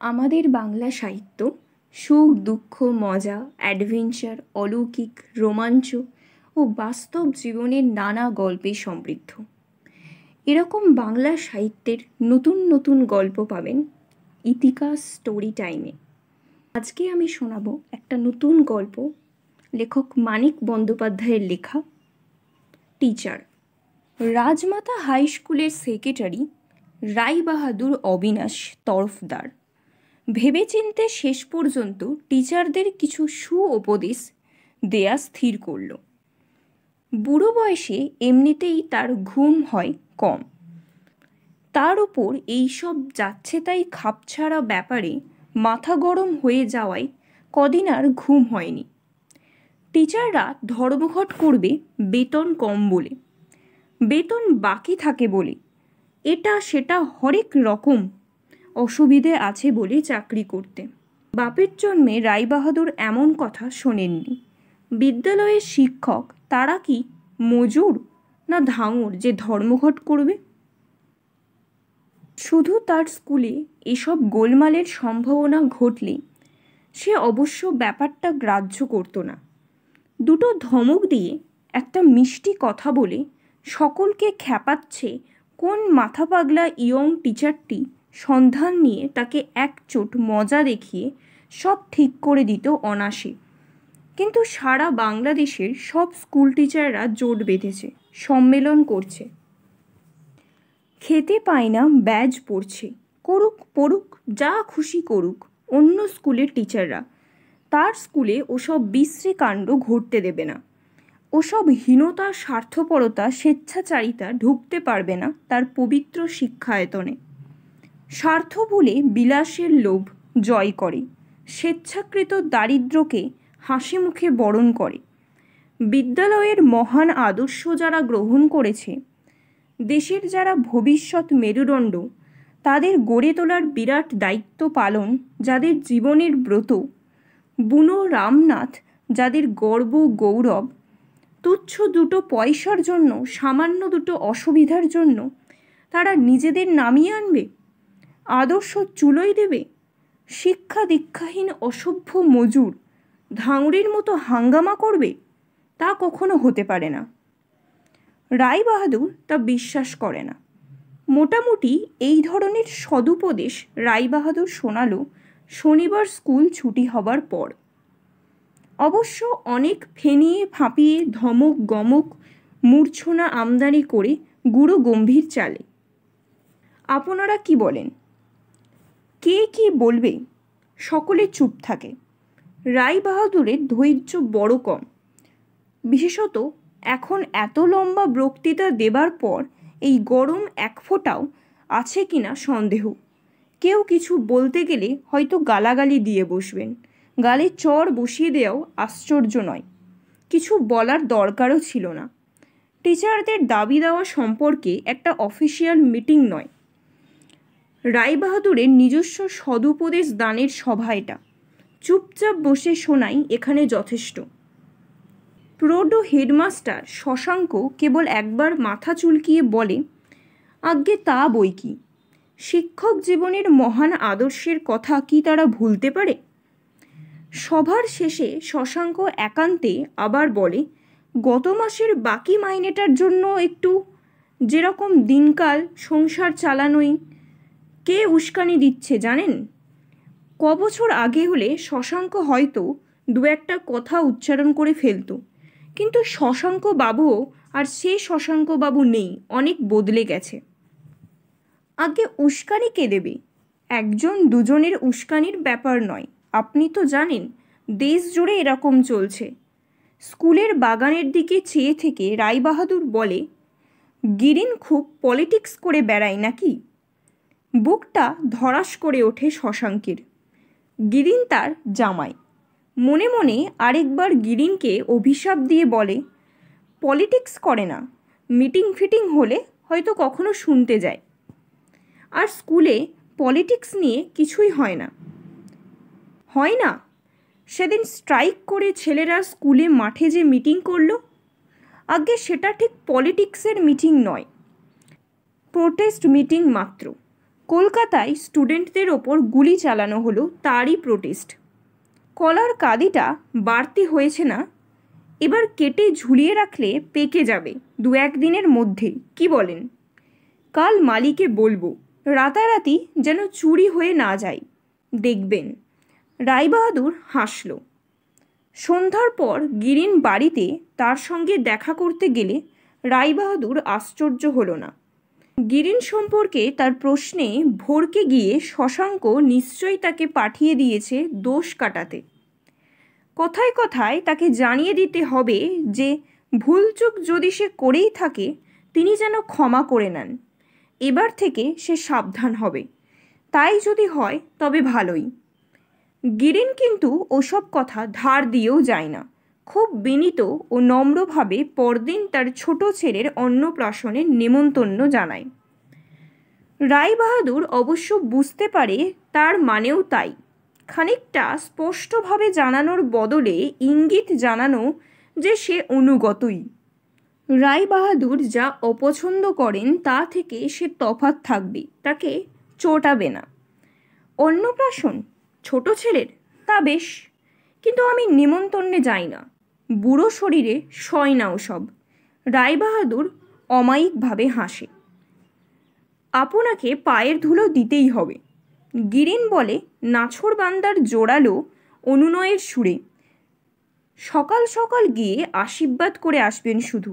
আমাদের বাংলা সাহিত্য সুখ দুঃখ মজা অ্যাডভেঞ্চার অলৌকিক রোমাঞ্চ ও বাস্তব জীবনের নানা গল্পে সমৃদ্ধ। এরকম বাংলা সাহিত্যের নতুন নতুন গল্প পাবেন ইতিকাস স্টোরি টাইমে। আজকে আমি শোনাবো একটা নতুন গল্প, লেখক মানিক বন্দ্যোপাধ্যায়ের লেখা টিচার। রাজমাতা হাই স্কুলের সেক্রেটারি রায়বাহাদুর অবিনাশ তরফদার ভেবেচিন্তে শেষ পর্যন্ত টিচারদের কিছু সুউপদেশ দেয়া স্থির করল। বুড়ো বয়সে এমনিতেই তার ঘুম হয় কম, তার ওপর এইসব যাচ্ছে তাই খাপছাড়া ব্যাপারে মাথা গরম হয়ে যাওয়ায় কদিন আর ঘুম হয়নি। টিচাররা ধর্মঘট করবে বেতন কম বলে, বেতন বাকি থাকে বলে, এটা সেটা হরেক রকম অসুবিধে আছে বলে চাকরি করতে। বাপের জন্মে রায়বাহাদুর এমন কথা শোনেননি। বিদ্যালয়ের শিক্ষক তারা কি মজুর না ধাঙর যে ধর্মঘট করবে? শুধু তার স্কুলে এসব গোলমালের সম্ভাবনা ঘটলে সে অবশ্য ব্যাপারটা গ্রাহ্য করত না। দুটো ধমক দিয়ে একটা মিষ্টি কথা বলে সকলকে খ্যাপাচ্ছে কোন মাথা পাগলা ইয়ং টিচারটি সন্ধান নিয়ে তাকে একচোট মজা দেখিয়ে সব ঠিক করে দিত অনাসে। কিন্তু সারা বাংলাদেশের সব স্কুল টিচাররা জোট বেঁধেছে, সম্মেলন করছে। খেতে পায় না ব্যাজ পড়ছে, করুক পড়ুক যা খুশি করুক অন্য স্কুলের টিচাররা, তার স্কুলে ওসব বিশ্রী কাণ্ড ঘটতে দেবে না। ওসব হীনতা, স্বার্থপরতা, স্বেচ্ছাচারিতা ঢুকতে পারবে না তার পবিত্র শিক্ষায়তনে। স্বার্থ ভুলে বিলাসের লোভ জয় করে, স্বেচ্ছাকৃত দারিদ্র্যকে হাসি মুখে বরণ করে। বিদ্যালয়ের মহান আদর্শ যারা গ্রহণ করেছে, দেশের যারা ভবিষ্যৎ মেরুদণ্ড, তাদের গড়ে তোলার বিরাট দায়িত্ব পালন যাদের জীবনের ব্রত, বুনো রামনাথ যাদের গর্ব গৌরব, তুচ্ছ দুটো পয়সার জন্য, সামান্য দুটো অসুবিধার জন্য তারা নিজেদের নামিয়ে আনবে, আদর্শ চুলোয় দেবে। শিক্ষা দীক্ষাহীন অসভ্য মজুর ধাঙড়ির মতো হাঙ্গামা করবে, তা কখনো হতে পারে না। রায়বাহাদুর তা বিশ্বাস করে না। মোটামুটি এই ধরনের সদুপদেশ রায়বাহাদুর শোনালো শনিবার স্কুল ছুটি হবার পর। অবশ্য অনেক ফেনিয়ে ফাঁপিয়ে ধমক গমক মূর্ছনা আমদানি করে গুরু গম্ভীর চালে। আপনারা কি বলেন? কে কি বলবে? সকলে চুপ থাকে। রায়বাহাদুরের ধৈর্য বড় কম, বিশেষত এখন এত লম্বা বক্তৃতা দেবার পর এই গরম এক ফোঁটাও আছে কিনা সন্দেহ। কেউ কিছু বলতে গেলে হয়তো গালাগালি দিয়ে বসবেন, গালে চড় বসিয়ে দেওয়াও আশ্চর্য নয়। কিছু বলার দরকারও ছিল না। টিচারদের দাবি দেওয়া সম্পর্কে একটা অফিসিয়াল মিটিং নয়, রায়বাহাদুরের নিজস্ব সদুপদেশ দানের সভা এটা। চুপচাপ বসে শোনাই এখানে যথেষ্ট। প্রৌঢ় হেডমাস্টার শশাঙ্ক কেবল একবার মাথা চুলকিয়ে বলে, আজ্ঞে তা বই কি, শিক্ষক জীবনের মহান আদর্শের কথা কি তারা ভুলতে পারে? সভার শেষে শশাঙ্ক একান্তে আবার বলে, গত মাসের বাকি মাইনেটার জন্য একটু যেরকম দিনকাল সংসার চালানোই কে উস্কানি দিচ্ছে জানেন? কবছর আগে হলে শশাঙ্ক হয়তো দু একটা কথা উচ্চারণ করে ফেলত, কিন্তু শশাঙ্ক বাবুও আর সে শশাঙ্ক বাবু নেই, অনেক বদলে গেছে। আগে উস্কানি কে দেবে? একজন দুজনের উস্কানির ব্যাপার নয়, আপনি তো জানেন দেশ জুড়ে এরকম চলছে। স্কুলের বাগানের দিকে চেয়ে থেকে রায়বাহাদুর বলে, গিরিন খুব পলিটিক্স করে বেড়ায় নাকি? বুকটা ধড়াস করে ওঠে শশাঙ্কের। গিরিন তার জামাই। মনে মনে আরেকবার গিরিনকে অভিশাপ দিয়ে বলে, পলিটিক্স করে না, মিটিং ফিটিং হলে হয়তো কখনো শুনতে যায়। আর স্কুলে পলিটিক্স নিয়ে কিছুই হয় না। হয় না? সেদিন স্ট্রাইক করে ছেলেরা স্কুলে মাঠে যে মিটিং করলো, আগে সেটা ঠিক পলিটিক্সের মিটিং নয়, প্রোটেস্ট মিটিং মাত্র। কলকাতায় স্টুডেন্টদের ওপর গুলি চালানো হলো তারই প্রোটেস্ট। কলার কাঁদিটা বাড়তি হয়েছে না? এবার কেটে ঝুলিয়ে রাখলে পেকে যাবে 2-1 দিনের মধ্যে, কি বলেন? কাল মালিকে বলবো রাতারাতি যেন চুরি হয়ে না যায়, দেখবেন। রায়বাহাদুর হাসল। সন্ধ্যার পর গিরিন বাড়িতে তার সঙ্গে দেখা করতে গেলে রায়বাহাদুর আশ্চর্য হলো না। গিরিন সম্পর্কে তার প্রশ্নে ভরকে গিয়ে শশাঙ্ক নিশ্চয়ই তাকে পাঠিয়ে দিয়েছে দোষ কাটাতে। কথায় কথায় তাকে জানিয়ে দিতে হবে যে ভুলচুক যদি সে করেই থাকে তিনি যেন ক্ষমা করে নেন। এবার থেকে সে সাবধান হবে। তাই যদি হয় তবে ভালোই। গিরিন কিন্তু ওসব কথা ধার দিয়েও যায় না। খুব বিনীত ও নম্রভাবে পরদিন তার ছোট ছেলের অন্নপ্রাশনের নেমন্তন্ন জানায়। রায়বাহাদুর অবশ্য বুঝতে পারে তার মানেও তাই। খানিকটা স্পষ্টভাবে জানানোর বদলে ইঙ্গিত জানানো যে সে অনুগতই। রায়বাহাদুর যা অপছন্দ করেন তা থেকে সে তফাৎ থাকবে, তাকে চটাবে না। অন্নপ্রাশন ছোট ছেলের, তা বেশ, কিন্তু আমি নিমন্ত্রণে যাই না। বুড়ো শরীরে সয় না ওসব। রায়বাহাদুর অমায়িকভাবে হাসে। আপনাকে পায়ের ধুলো দিতেই হবে। গিরিন বলে নাছোড়বান্দার জোরালো অনুনয়ের সুরে, সকাল সকাল গিয়ে আশীর্বাদ করে আসবেন, শুধু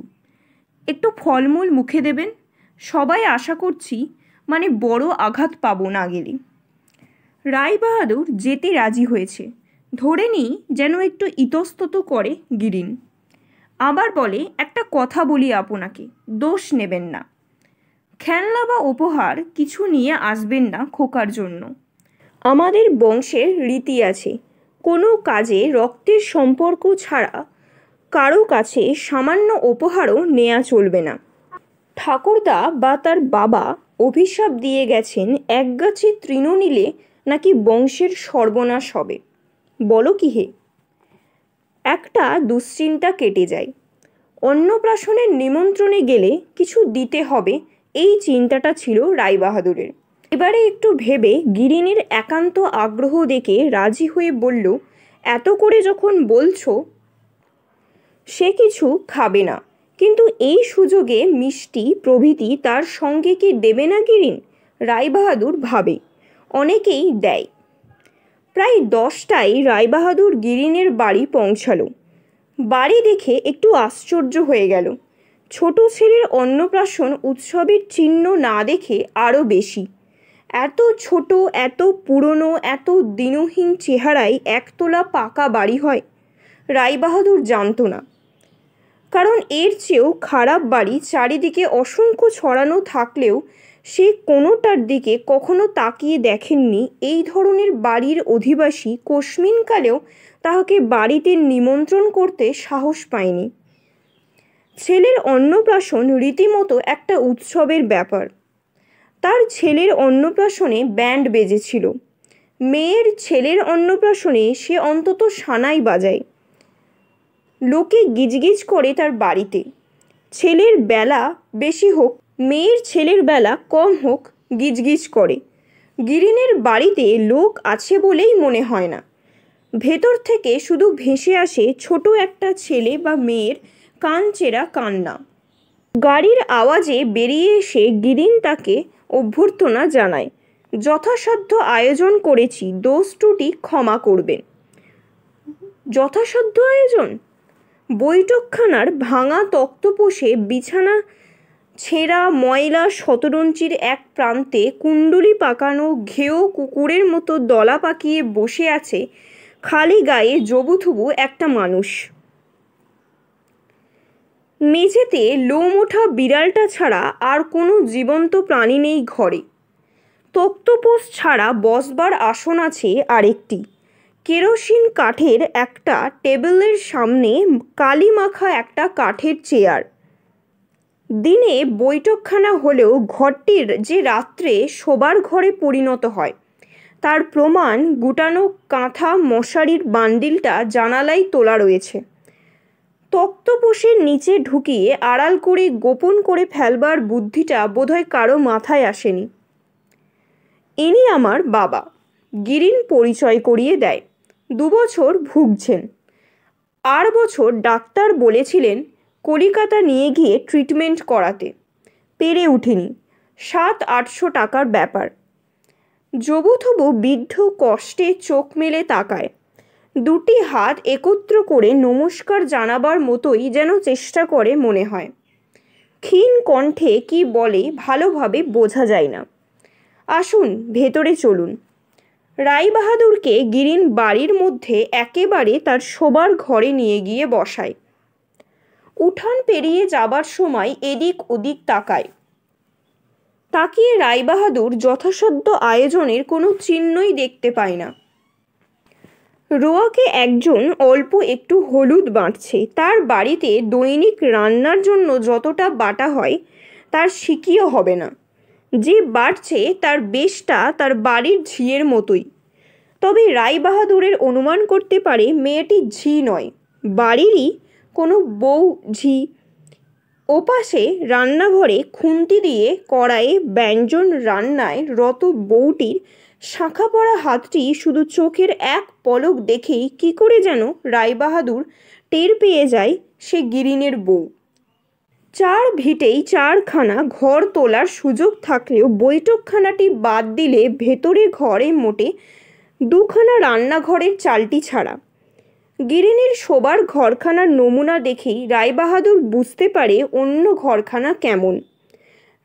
একটু ফলমূল মুখে দেবেন। সবাই আশা করছি, মানে বড় আঘাত পাবো না গেলে। রায়বাহাদুর যেতে রাজি হয়েছে। ধরে নিই যেন একটু ইতস্তত করে গিরিন। আবার বলে, একটা কথা বলি আপনাকে, দোষ নেবেন না। খেলনা বা উপহার কিছু নিয়ে আসবেন না খোকার জন্য। আমাদের বংশের রীতি আছে, কোনো কাজে রক্তের সম্পর্ক ছাড়া কারো কাছে সামান্য উপহারও নেওয়া চলবে না। ঠাকুরদা বা তার বাবা অভিশাপ দিয়ে গেছেন, একগাছি তৃণ নিলে নাকি বংশের সর্বনাশ হবে। বলো কি হে? একটা দুশ্চিন্তা কেটে যায়। অন্নপ্রাশনের নিমন্ত্রণে গেলে কিছু দিতে হবে, এই চিন্তাটা ছিল রায়বাহাদুরের। এবারে একটু ভেবে গিরিনের একান্ত আগ্রহ দেখে রাজি হয়ে বলল, এত করে যখন বলছো, সে কিছু খাবে না, কিন্তু এই সুযোগে মিষ্টি প্রভৃতি তার সঙ্গে কি দেবে না গিরিন? রায়বাহাদুর ভাবে, অনেকেই দেয়। প্রায় 10টায় রায়বাহাদুর গিরিনের বাড়ি পৌঁছালো। বাড়ি দেখে একটু আশ্চর্য হয়ে গেল। ছোট ছেলের অন্নপ্রাশন উৎসবের চিহ্ন না দেখে আরও বেশি। এত ছোট, এত পুরনো, এত দিনহীন চেহারায় একতলা পাকা বাড়ি হয়? রায়বাহাদুর জানত না। কারণ এর চেয়েও খারাপ বাড়ি চারিদিকে অসংখ্য ছড়ানো থাকলেও সে কোনোটার দিকে কখনো তাকিয়ে দেখেননি। এই ধরনের বাড়ির অধিবাসী কোশমিনকালেও তাহাকে বাড়িতে নিমন্ত্রণ করতে সাহস পায়নি। ছেলের অন্নপ্রাশন রীতিমতো একটা উৎসবের ব্যাপার। তার ছেলের অন্নপ্রাশনে ব্যান্ড বেজেছিল। মেয়ের ছেলের অন্নপ্রাশনে সে অন্তত সানাই বাজায়। লোকে গিজগিজ করে তার বাড়িতে। ছেলের বেলা বেশি হোক, মেয়ের ছেলের বেলা কম হোক, গিজগিজ করে। গিরিনের বাড়িতে লোক আছে বলেই মনে হয় না। ভেতর থেকে শুধু ভেসে আসে ছোট একটা ছেলে বা মেয়ের কানচেরা কান্না। গাড়ির আওয়াজে বেরিয়ে এসে গিরিন তাকে অভ্যর্থনা জানায়। যথাসাধ্য আয়োজন করেছি, দোষ ত্রুটি ক্ষমা করবেন। যথাসাধ্য আয়োজন? বৈঠকখানার ভাঙা তক্তপোষে বিছানা ছেঁড়া ময়লা শতরঞ্চির এক প্রান্তে কুণ্ডলি পাকানো ঘেও কুকুরের মতো দলা পাকিয়ে বসে আছে খালি গায়ে জবুথুবু একটা মানুষ। মেঝেতে লোম ওঠা বিড়ালটা ছাড়া আর কোনো জীবন্ত প্রাণী নেই ঘরে। তক্তপোষ ছাড়া বসবার আসন আছে আরেকটি, কেরোসিন কাঠের একটা টেবিলের সামনে কালি মাখা একটা কাঠের চেয়ার। দিনে বৈঠকখানা হলেও ঘরটির যে রাত্রে শোবার ঘরে পরিণত হয় তার প্রমাণ গুটানো কাঁথা মশারির বান্ডিলটা জানালায় তোলা রয়েছে। তক্তপোষের নিচে ঢুকিয়ে আড়াল করে গোপন করে ফেলবার বুদ্ধিটা বোধহয় কারো মাথায় আসেনি। ইনি আমার বাবা। গিরিন পরিচয় করিয়ে দেয়। 2 বছর ভুগছেন। 8 বছর ডাক্তার বলেছিলেন কলিকাতা নিয়ে গিয়ে ট্রিটমেন্ট করাতে, পেরে উঠিনি। 700-800 টাকার ব্যাপার। জবুথবু বৃদ্ধ কষ্টে চোখ মেলে তাকায়। 2টি হাত একত্র করে নমস্কার জানাবার মতোই যেন চেষ্টা করে মনে হয়। ক্ষীণ কণ্ঠে কি বলে ভালোভাবে বোঝা যায় না। আসুন, ভেতরে চলুন। রায়বাহাদুরকে গিরিন বাড়ির মধ্যে একেবারে তার শোবার ঘরে নিয়ে গিয়ে বসায়। উঠান পেরিয়ে যাবার সময় এদিক ওদিক তাকায়। তাকিয়ে রায়বাহাদুর যথাসাধ্য আয়োজনের কোনো চিহ্নই দেখতে পায় না। রোয়াকে একজন অল্প একটু হলুদ বাঁটছে। তার বাড়িতে দৈনিক রান্নার জন্য যতটা বাটা হয় তার সিকিও হবে না। যে বাড়ছে তার বেশটা তার বাড়ির ঝিয়ের মতোই। তবে রায়বাহাদুরের অনুমান করতে পারে মেয়েটি ঝি নয়, বাড়িরই কোনো বউ ঝি। ওপাশে রান্নাঘরে খুন্তি দিয়ে কড়াইয়ে ব্যঞ্জন রান্নায় রত বউটির শাঁখা পড়া হাতটি শুধু চোখের এক পলক দেখেই কি করে যেন রায়বাহাদুর টের পেয়ে যায় সে গিরিনের বউ। 4 ভিটেই 4খানা ঘর তোলার সুযোগ থাকলেও বৈঠকখানাটি বাদ দিলে ভেতরে ঘরে মোটে 2খানা রান্নাঘরের চালটি ছাড়া। গিরিনের শোবার ঘরখানার নমুনা দেখেই রায়বাহাদুর বুঝতে পারে অন্য ঘরখানা কেমন,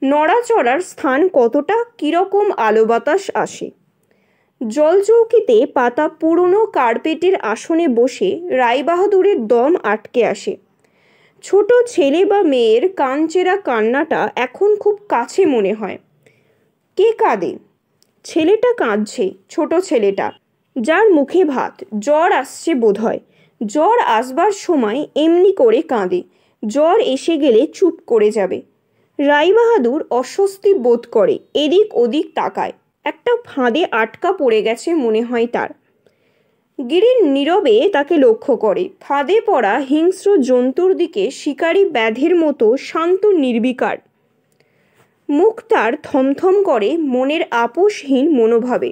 নড়াচড়ার স্থান কতটা, কীরকম আলো বাতাস আসে। জলচৌকিতে পাতা পুরনো কার্পেটের আসনে বসে রায়বাহাদুরের দম আটকে আসে। ছোট ছেলে বা মেয়ের কানচেরা কান্নাটা এখন খুব কাছে মনে হয়। কে কাঁদে? ছেলেটা কাঁদছে, ছোট ছেলেটা, যার মুখে ভাত। জ্বর আসছে বোধহয়। জ্বর আসবার সময় এমনি করে কাঁদে, জ্বর এসে গেলে চুপ করে যাবে। রায়বাহাদুর অস্বস্তি বোধ করে, এদিক ওদিক তাকায়। একটা ফাঁদে আটকা পড়ে গেছে মনে হয় তার। গিরিন নীরবে তাকে লক্ষ্য করে। ফাঁদে পড়া হিংস্র জন্তুর দিকে শিকারী ব্যাধের মতো শান্ত নির্বিকার। মুখ তার থমথম করে মনের আপোষহীন মনোভাবে।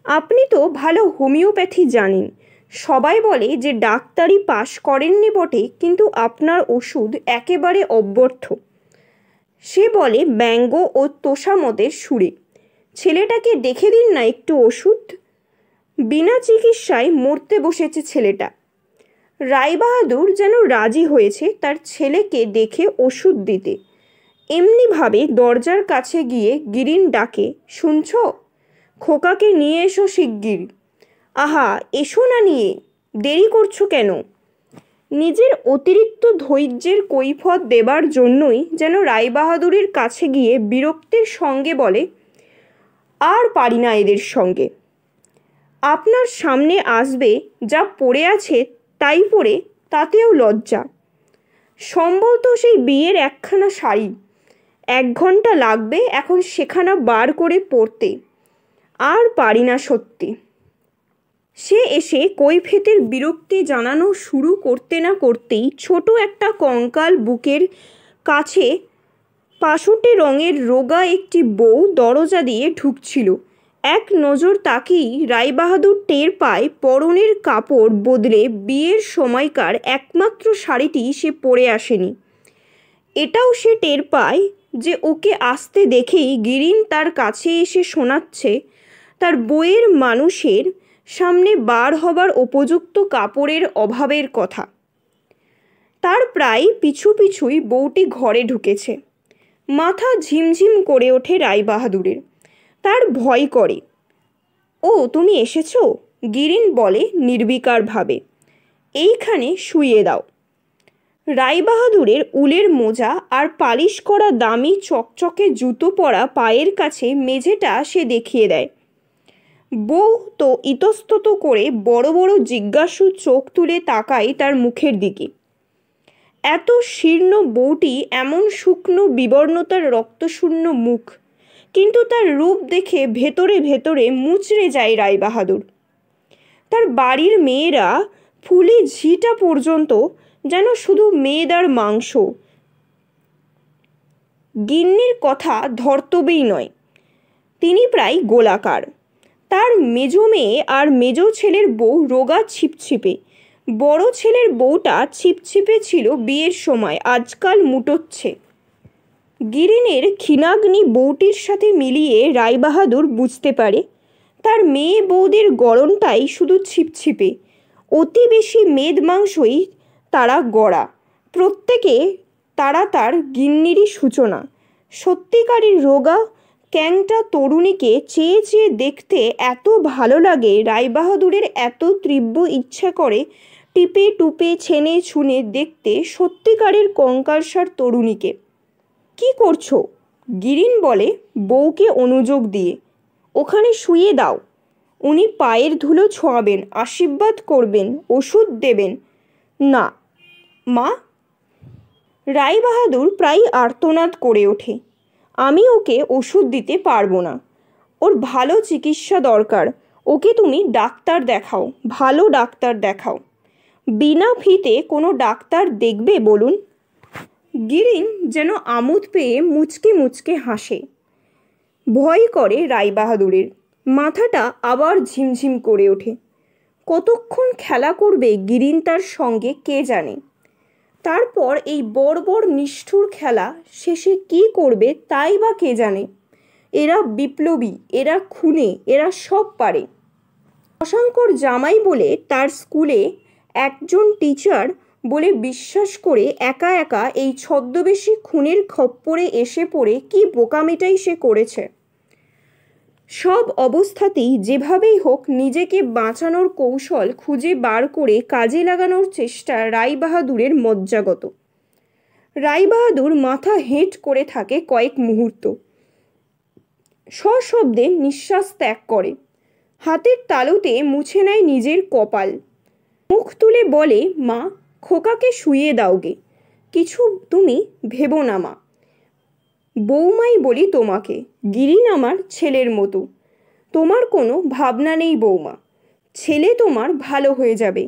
আপনি তো ভালো হোমিওপ্যাথি জানেন। সবাই বলে যে ডাক্তারি পাশ করেননি বটে, কিন্তু আপনার ওষুধ একেবারে অব্যর্থ। সে বলে ব্যঙ্গ ও তোষামদের সুরে। ছেলেটাকে দেখে দিন না একটু ওষুধ। বিনা চিকিৎসায় মরতে বসেছে ছেলেটা। রায়বাহাদুর যেন রাজি হয়েছে তার ছেলেকে দেখে ওষুধ দিতে। এমনিভাবে দরজার কাছে গিয়ে গিরিন ডাকে, শুনছ? খোকাকে নিয়ে এসো শিগগির। আহা, এসো না নিয়ে, দেরি করছো কেন? নিজের অতিরিক্ত ধৈর্যের কৈফিয়ত দেবার জন্যই যেন রায়বাহাদুরের কাছে গিয়ে বিরক্তির সঙ্গে বলে, আর পারি না এদের সঙ্গে। আপনার সামনে আসবে, যা পড়ে আছে তাই পরে, তাতেও লজ্জা। সম্বল তো সেই বিয়ের 1খানা শাড়ি। 1 ঘন্টা লাগবে এখন সেখানা বার করে পরতে। আর পারি না সত্যি। সে এসে কৈফিয়তের বিরক্তি জানানো শুরু করতে না করতেই ছোট একটা কঙ্কাল বুকের কাছে পাশুটে রঙের রোগা একটি বউ দরজা দিয়ে ঢুকছিল। এক নজর তাকিয়েই রায়বাহাদুর টের পায় পরনের কাপড় বদলে বিয়ের সময়কার একমাত্র শাড়িটি সে পরে আসেনি। এটাও সে টের পায় যে ওকে আসতে দেখেই গিরিন তার কাছে এসে শোনাচ্ছে তার বইয়ের মানুষের সামনে বার হবার উপযুক্ত কাপড়ের অভাবের কথা। তার প্রায় পিছু পিছুই বউটি ঘরে ঢুকেছে। মাথা ঝিমঝিম করে ওঠে রায়বাহাদুরের। তার ভয় করে। ও, তুমি এসেছো? গিরিন বলে নির্বিকারভাবে। এইখানে শুইয়ে দাও। রায়বাহাদুরের উলের মোজা আর পালিশ করা দামি চকচকে জুতো পরা পায়ের কাছে মেঝেটা সে দেখিয়ে দেয়। বউ তো ইতস্তত করে বড় বড় জিজ্ঞাসু চোখ তুলে তাকায় তার মুখের দিকে। এত শীর্ণ বউটি, এমন শুকনো বিবর্ণতার রক্তশূন্য মুখ, কিন্তু তার রূপ দেখে ভেতরে ভেতরে মুচড়ে যায় রায়বাহাদুর। তার বাড়ির মেয়েরা ফুলি ঝিটা পর্যন্ত যেন শুধু মেয়েদার মাংস। গিন্নির কথা ধর্তব্যই নয়। তিনি প্রায় গোলাকার। তার মেজো মেয়ে আর মেজো ছেলের বউ রোগা ছিপছিপে। বড় ছেলের বউটা ছিপছিপে ছিল বিয়ের সময়, আজকাল মুটোচ্ছে। গিরিনের ক্ষীণাগ্নি বউটির সাথে মিলিয়ে রায়বাহাদুর বুঝতে পারে তার মেয়ে বউদের গড়নটাই শুধু ছিপছিপে, অতি বেশি মেদ মাংসই তারা গড়া। প্রত্যেকে তারা তার গিন্নিরই সূচনা। সত্যিকারের রোগা ক্যাংটা তরুণীকে চেয়ে চেয়ে দেখতে এত ভালো লাগে, রায়বাহাদুরের এত তীব্র ইচ্ছা করে টিপে টুপে ছেনে ছুনে দেখতে সত্যিকারের কঙ্কালসার তরুণীকে। কি করছো? গিরিন বলে বউকে অনুযোগ দিয়ে। ওখানে শুয়ে দাও। উনি পায়ের ধুলো ছোঁয়াবেন, আশীর্বাদ করবেন, ওষুধ দেবেন। না মা। রায়বাহাদুর প্রায় আর্তনাদ করে ওঠে। আমি ওকে ওষুধ দিতে পারবো না। ওর ভালো চিকিৎসা দরকার। ওকে তুমি ডাক্তার দেখাও, ভালো ডাক্তার দেখাও। বিনা ফিতে কোনো ডাক্তার দেখবে বলুন? গিরিন যেন আমোদ পেয়ে মুচকে মুচকে হাসে। ভয় করে রায়বাহাদুরের। মাথাটা আবার ঝিমঝিম করে ওঠে। কতক্ষণ খেলা করবে গিরিন তার সঙ্গে কে জানে। তারপর এই বর্বর নিষ্ঠুর খেলা শেষে কি করবে তাই বা কে জানে। এরা বিপ্লবী, এরা খুনে, এরা সব পারে। শশাঙ্কর জামাই বলে তার স্কুলে একজন টিচার বলে বিশ্বাস করে একা একা এই ছদ্মবেশী খুনের খপ্পরে এসে পড়ে কি বোকামিটাই সে করেছে। সব অবস্থাতেই যেভাবেই হোক নিজেকে বাঁচানোর কৌশল খুঁজে বার করে কাজে লাগানোর চেষ্টা রায়বাহাদুরের মজ্জাগত। রায়বাহাদুর মাথা হেঁট করে থাকে কয়েক মুহূর্ত। সশব্দে নিঃশ্বাস ত্যাগ করে। হাতের তালুতে মুছে নেয় নিজের কপাল। মুখ তুলে বলে, মা, খোকাকে শুইয়ে দাওগে। কিছু তুমি ভেবো না মা। বৌমাই বলি তোমাকে। গিরিন আমার ছেলের মতো। তোমার কোনো ভাবনা নেই বৌমা। ছেলে তোমার ভালো হয়ে যাবে।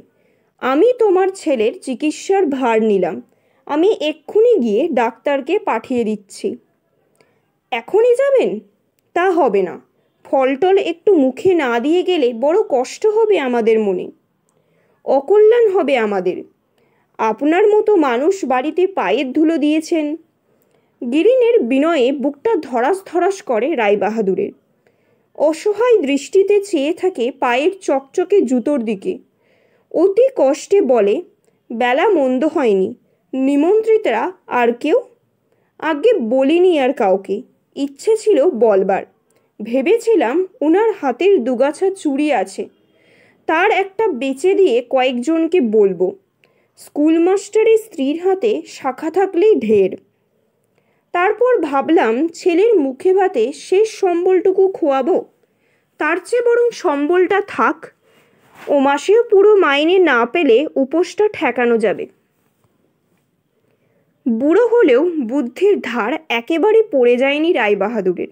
আমি তোমার ছেলের চিকিৎসার ভার নিলাম। আমি এক্ষুনি গিয়ে ডাক্তারকে পাঠিয়ে দিচ্ছি। এখনই যাবেন? তা হবে না। ফলটল একটু মুখে না দিয়ে গেলে বড় কষ্ট হবে আমাদের মনে। অকল্যাণ হবে আমাদের। আপনার মতো মানুষ বাড়িতে পায়ের ধুলো দিয়েছেন। গিরিনের বিনয়ে বুকটা ধরাস ধরাস করে রায়বাহাদুরের। অসহায় দৃষ্টিতে চেয়ে থাকে পায়ের চকচকে জুতোর দিকে। অতি কষ্টে বলে, বেলা মন্দ হয়নি। নিমন্ত্রিতরা আর কেউ? আগে বলিনি আর কাউকে। ইচ্ছে ছিল বলবার। ভেবেছিলাম উনার হাতের দুগাছা চুড়ি আছে, তার একটা বেচে দিয়ে কয়েকজনকে বলবো। স্কুলমাস্টারের স্ত্রীর হাতে শাখা থাকলেই ঢের। তারপর ভাবলাম ছেলের মুখে ভাতে শেষ সম্বলটুকু খোয়াবো। তার চেয়ে বরং সম্বলটা থাক। ও মাসেও পুরো মাইনে না পেলে উপোসটা ঠেকানো যাবে। বুড়ো হলেও বুদ্ধির ধার একেবারে পড়ে যায়নি রায়বাহাদুরের।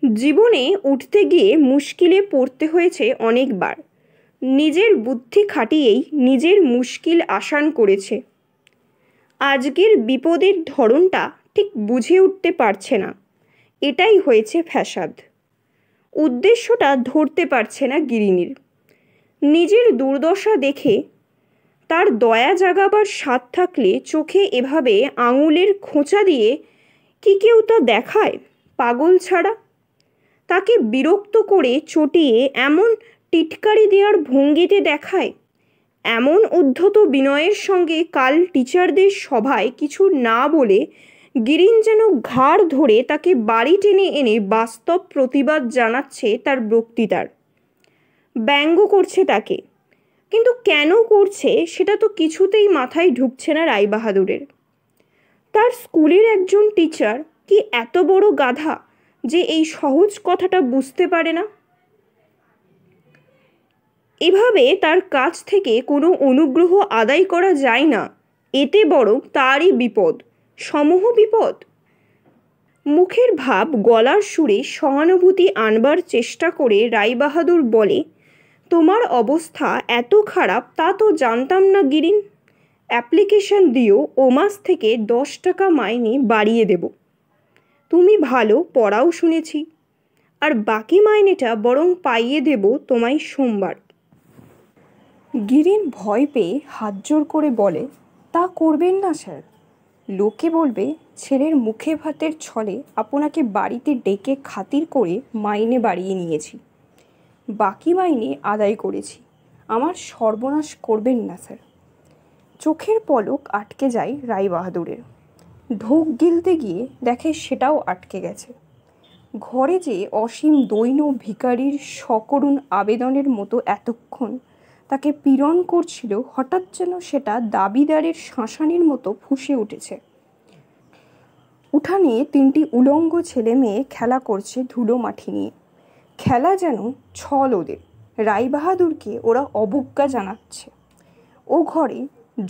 জীবনে উঠতে গিয়ে মুশকিলে পড়তে হয়েছে অনেকবার। নিজের বুদ্ধি খাটিয়েই নিজের মুশকিল আসান করেছে। আজকের বিপদের ধরনটা ঠিক বুঝে উঠতে পারছে না। এটাই হয়েছে ফ্যাসাদ। উদ্দেশ্যটা ধরতে পারছে না গিরিনির। নিজের দুর্দশা দেখে তার দয়া জাগাবার স্বাদ থাকলে চোখে এভাবে আঙুলের খোঁচা দিয়ে কি কেউ তা দেখায় পাগল ছাড়া? তাকে বিরক্ত করে চটিয়ে এমন টিটকারি দেওয়ার ভঙ্গিতে দেখায়। এমন উদ্ধত বিনয়ের সঙ্গে কাল টিচারদের সভায় কিছু না বলে গিরিন যেন ঘাড় ধরে তাকে বাড়ি টেনে এনে বাস্তব প্রতিবাদ জানাচ্ছে তার বক্তৃতার। ব্যঙ্গ করছে তাকে, কিন্তু কেন করছে সেটা তো কিছুতেই মাথায় ঢুকছে না রায়বাহাদুরের। তার স্কুলের একজন টিচার কি এত বড় গাধা যে এই সহজ কথাটা বুঝতে পারে না? এভাবে তার কাছ থেকে কোনো অনুগ্রহ আদায় করা যায় না। এতে বরং তারই বিপদ, সমূহ বিপদ। মুখের ভাব গলার সুরে সহানুভূতি আনবার চেষ্টা করে রায়বাহাদুর বলে, তোমার অবস্থা এত খারাপ তা তো জানতাম না গিরিন। অ্যাপ্লিকেশন দিও, ও মাস থেকে 10 টাকা মাইনে বাড়িয়ে দেব। তুমি ভালো পড়াও শুনেছি। আর বাকি মাইনেটা বরং পাইয়ে দেব তোমায় সোমবার। গিরিন ভয় পেয়ে হাত জোর করে বলে, তা করবেন না স্যার। লোকে বলবে ছেলের মুখে ভাতের ছলে আপনাকে বাড়িতে ডেকে খাতির করে মাইনে বাড়িয়ে নিয়েছি, বাকি মাইনে আদায় করেছি। আমার সর্বনাশ করবেন না স্যার। চোখের পলক আটকে যায় রায়বাহাদুরের। ঢোক গিলতে গিয়ে দেখে সেটাও আটকে গেছে। ঘরে যে অসীম দৈন্য ভিখারির সকরুণ আবেদনের মতো এতক্ষণ তাকে পীড়ন করছিল, হঠাৎ যেন সেটা দাবিদারের শাঁসানির মতো ফুঁসে উঠেছে। উঠানে 3টি উলঙ্গ ছেলে মেয়ে খেলা করছে ধুলো মাটি নিয়ে। খেলা যেন ছল ওদের। রায়বাহাদুরকে ওরা অবজ্ঞা জানাচ্ছে। ও ঘরে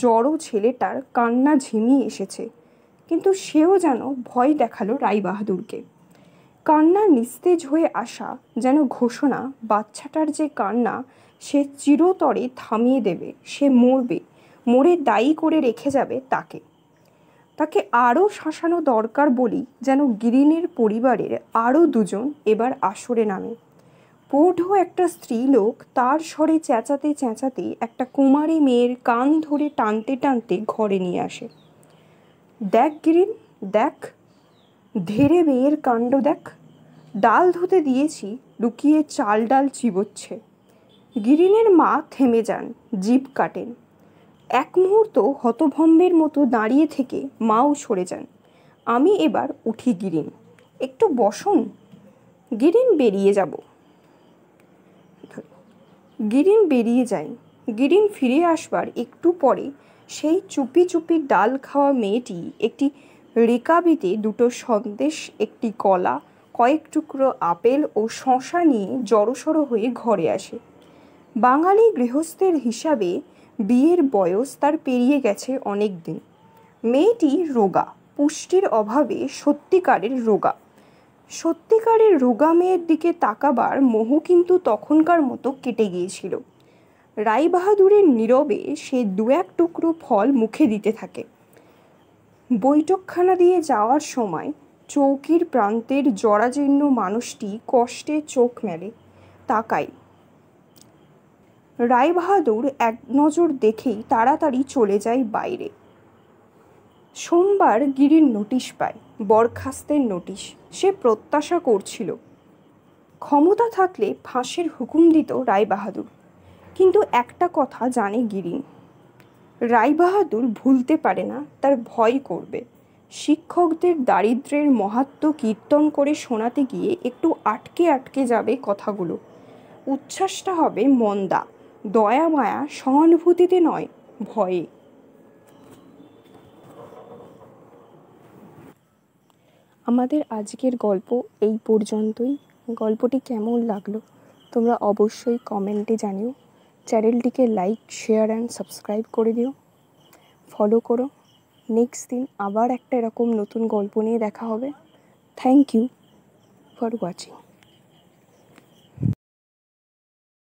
জড়ো ছেলেটার কান্না ঝিমিয়ে এসেছে, কিন্তু সেও যেন ভয় দেখালো রায়বাহাদুরকে। কান্নার নিস্তেজ হয়ে আসা যেন ঘোষণা, বাচ্চাটার যে কান্না সে চিরতরে থামিয়ে দেবে, সে মরবে, মরে দায়ী করে রেখে যাবে তাকে। তাকে আরও শাসানো দরকার বলি যেন গিরিনের পরিবারের আরও 2জন এবার আসরে নামে। পৌঢ় একটা স্ত্রীলোক তার স্বরে চেঁচাতে চেঁচাতে একটা কুমারী মেয়ের কান ধরে টানতে টানতে ঘরে নিয়ে আসে। দেখ গিরিন, দেখ, ধেরে মেয়ের কাণ্ড দেখ। ডাল ধুতে দিয়েছি, লুকিয়ে চাল ডাল চিবোচ্ছে। গিরিনের মা থেমে যান, জিভ কাটেন। এক মুহূর্ত হতভম্বের মতো দাঁড়িয়ে থেকে মাও সরে যান। আমি এবার উঠি গিরিন, একটু বসুন। গিরিন বেরিয়ে যাব। গিরিন বেরিয়ে যায়। গিরিন ফিরে আসবার একটু পরে সেই চুপি চুপি ডাল খাওয়া মেয়েটি একটি রেকাবিতে 2টো সন্দেশ, একটি কলা, কয়েক টুকরো আপেল ও শশা নিয়ে জড়সড় হয়ে ঘরে আসে। বাঙালি গৃহস্থের হিসাবে বিয়ের বয়স তার পেরিয়ে গেছে অনেক দিন। মেয়েটি রোগা, পুষ্টির অভাবে সত্যিকারের রোগা। সত্যিকারের রোগা মেয়ের দিকে তাকাবার মোহ কিন্তু তখনকার মতো কেটে গিয়েছিল। রায়বাহাদুরের নীরবে সে 2-1 টুকরো ফল মুখে দিতে থাকে। বৈঠকখানা দিয়ে যাওয়ার সময় চৌকির প্রান্তের জরাজীর্ণ মানুষটি কষ্টে চোখ মেলে, তাকায়। রায়বাহাদুর এক নজর দেখেই তাড়াতাড়ি চলে যায় বাইরে। সোমবার গিরির নোটিশ পায়, বরখাস্তের নোটিশ। সে প্রত্যাশা করছিল ক্ষমতা থাকলে ফাঁসির হুকুম দিত রায়বাহাদুর। কিন্তু একটা কথা জানে গিরিন, রায়বাহাদুর ভুলতে পারে না, তার ভয় করবে। শিক্ষকদের দারিদ্র্যের মাহাত্ম্য কীর্তন করে শোনাতে গিয়ে একটু আটকে আটকে যাবে কথাগুলো। উচ্ছ্বাসটা হবে মন্দা, দয়া মায়া সহানুভূতিতে নয়, ভয়ে। আমাদের আজকের গল্প এই পর্যন্তই। গল্পটি কেমন লাগলো তোমরা অবশ্যই কমেন্টে জানিও। চ্যানেলটিকে লাইক, শেয়ার অ্যান্ড সাবস্ক্রাইব করে দিও, ফলো করো। নেক্সট দিন আবার একটা এরকম নতুন গল্প নিয়ে দেখা হবে। Thank you for watching.